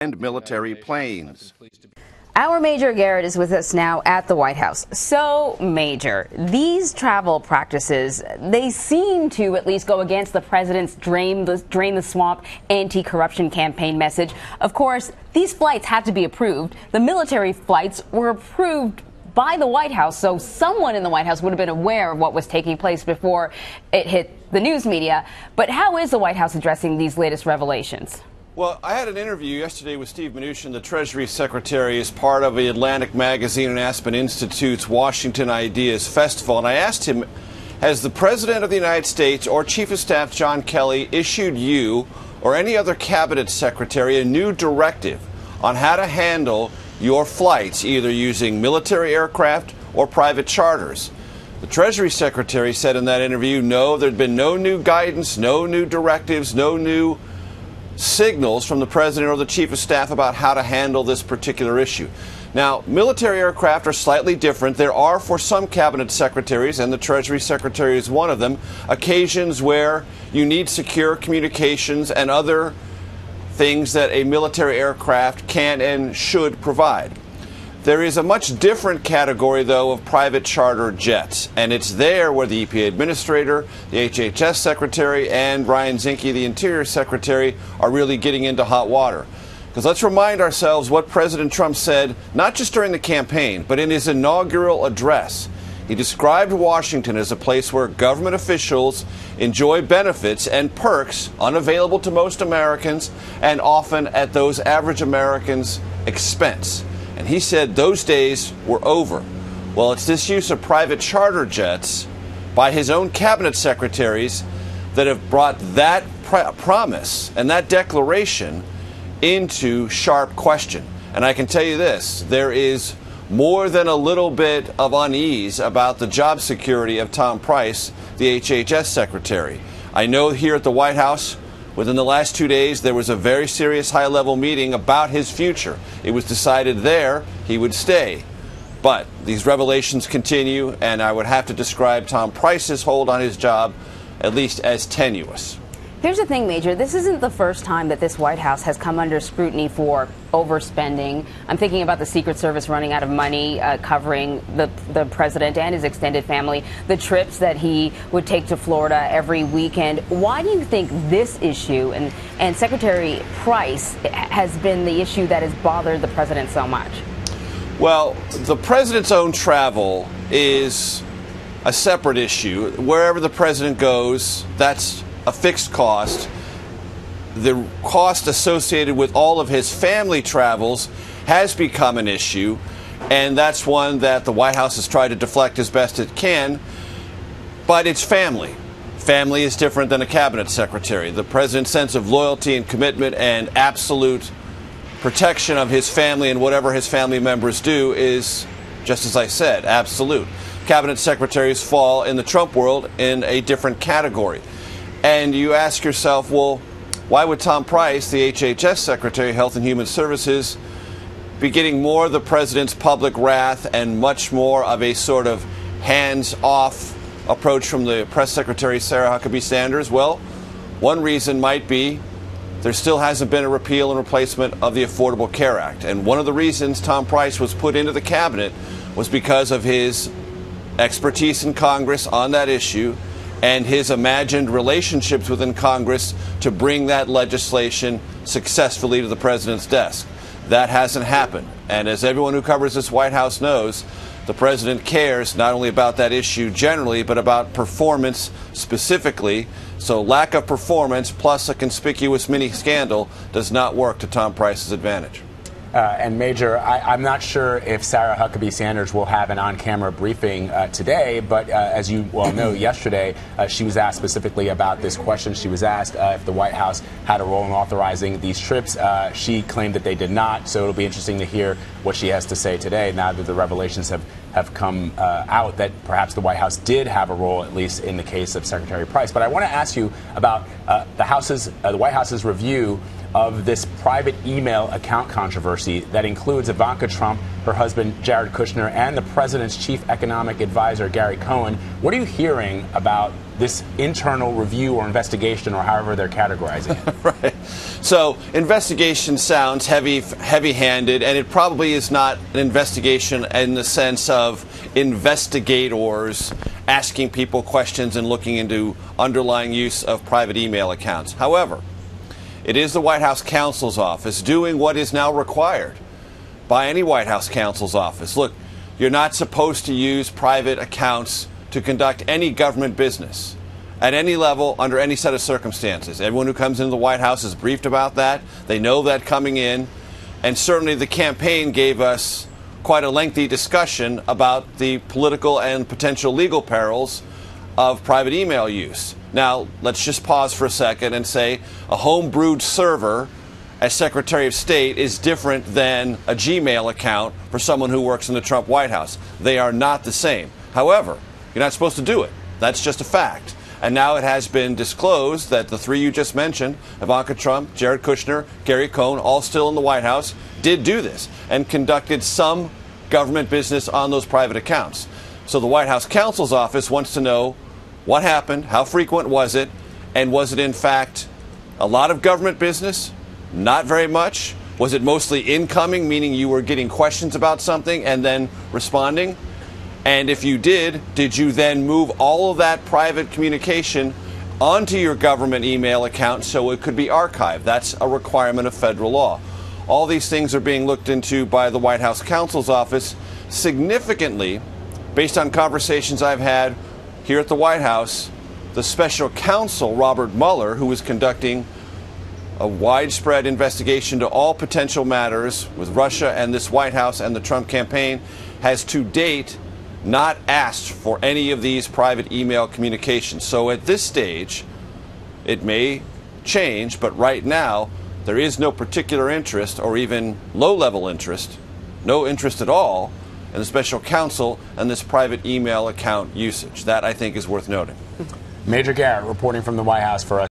and military planes. Our Major Garrett is with us now at the White House. So, Major, these travel practices, they seem to at least go against the president's drain the swamp anti-corruption campaign message. Of course, these flights had to be approved. The military flights were approved by the White House, so someone in the White House would have been aware of what was taking place before it hit the news media. But how is the White House addressing these latest revelations? Well, I had an interview yesterday with Steve Mnuchin, the Treasury Secretary, as part of the Atlantic Magazine and Aspen Institute's Washington Ideas Festival, and I asked him, has the President of the United States or Chief of Staff John Kelly issued you or any other cabinet secretary a new directive on how to handle your flights, either using military aircraft or private charters? The Treasury Secretary said in that interview, no, there'd been no new guidance, no new directives, no new signals from the President or the Chief of Staff about how to handle this particular issue. Now, military aircraft are slightly different. There are, for some cabinet secretaries, and the Treasury Secretary is one of them, occasions where you need secure communications and other things that a military aircraft can and should provide. There is a much different category, though, of private charter jets, and it's there where the EPA Administrator, the HHS Secretary, and Ryan Zinke, the Interior Secretary, are really getting into hot water. Because let's remind ourselves what President Trump said, not just during the campaign, but in his inaugural address. He described Washington as a place where government officials enjoy benefits and perks unavailable to most Americans, and often at those average Americans' expense. And he said those days were over. Well, it's this use of private charter jets by his own cabinet secretaries that have brought that promise and that declaration into sharp question. And I can tell you this, there is more than a little bit of unease about the job security of Tom Price, the HHS Secretary. I know here at the White House, within the last 2 days, there was a very serious high-level meeting about his future. It was decided there he would stay. But these revelations continue, and I would have to describe Tom Price's hold on his job at least as tenuous. Here's the thing, Major. This isn't the first time that this White House has come under scrutiny for overspending. I'm thinking about the Secret Service running out of money covering the president and his extended family, the trips that he would take to Florida every weekend. Why do you think this issue and Secretary Price has been the issue that has bothered the president so much? Well, the president's own travel is a separate issue. Wherever the president goes, that's a fixed cost. The cost associated with all of his family travels has become an issue, and that's one that the White House has tried to deflect as best it can. But it's family. Family is different than a cabinet secretary. The president's sense of loyalty and commitment and absolute protection of his family and whatever his family members do is, just as I said, absolute. Cabinet secretaries fall in the Trump world in a different category. And you ask yourself, well, why would Tom Price, the HHS Secretary of Health and Human Services, be getting more of the president's public wrath and much more of a sort of hands-off approach from the press secretary, Sarah Huckabee Sanders? Well, one reason might be there still hasn't been a repeal and replacement of the Affordable Care Act. And one of the reasons Tom Price was put into the cabinet was because of his expertise in Congress on that issue and his imagined relationships within Congress to bring that legislation successfully to the president's desk. That hasn't happened. And as everyone who covers this White House knows, the president cares not only about that issue generally, but about performance specifically. So lack of performance plus a conspicuous mini scandal does not work to Tom Price's advantage. And Major, I'm not sure if Sarah Huckabee Sanders will have an on-camera briefing today, but as you well know, yesterday she was asked specifically about this question. She was asked if the White House had a role in authorizing these trips. She claimed that they did not, so it'll be interesting to hear what she has to say today now that the revelations have come out that perhaps the White House did have a role, at least in the case of Secretary Price. But I want to ask you about the White House's review of this private email account controversy that includes Ivanka Trump, her husband Jared Kushner, and the president's chief economic advisor, Gary Cohn. What are you hearing about this internal review or investigation, or however they're categorizing it? Right. So investigation sounds heavy-handed, and it probably is not an investigation in the sense of investigators asking people questions and looking into underlying use of private email accounts. However, it is the White House counsel's office doing what is now required by any White House counsel's office. Look, you're not supposed to use private accounts to conduct any government business at any level, under any set of circumstances. Everyone who comes into the White House is briefed about that. They know that coming in. And certainly the campaign gave us quite a lengthy discussion about the political and potential legal perils of private email use. Now, let's just pause for a second and say a home-brewed server as Secretary of State is different than a Gmail account for someone who works in the Trump White House. They are not the same. However, you're not supposed to do it. That's just a fact. And now it has been disclosed that the three you just mentioned, Ivanka Trump, Jared Kushner, Gary Cohn, all still in the White House, did do this and conducted some government business on those private accounts. So the White House counsel's office wants to know what happened, how frequent was it, and was it in fact a lot of government business? Not very much. Was it mostly incoming, meaning you were getting questions about something and then responding? And if you did you then move all of that private communication onto your government email account so it could be archived? That's a requirement of federal law. All these things are being looked into by the White House counsel's office. Significantly, based on conversations I've had here at the White House, the special counsel, Robert Mueller, who was conducting a widespread investigation to all potential matters with Russia and this White House and the Trump campaign, has to date not asked for any of these private email communications. So at this stage, it may change, but right now, there is no particular interest or even low-level interest, no interest at all, in the special counsel and this private email account usage. That, I think, is worth noting. Major Garrett reporting from the White House for us.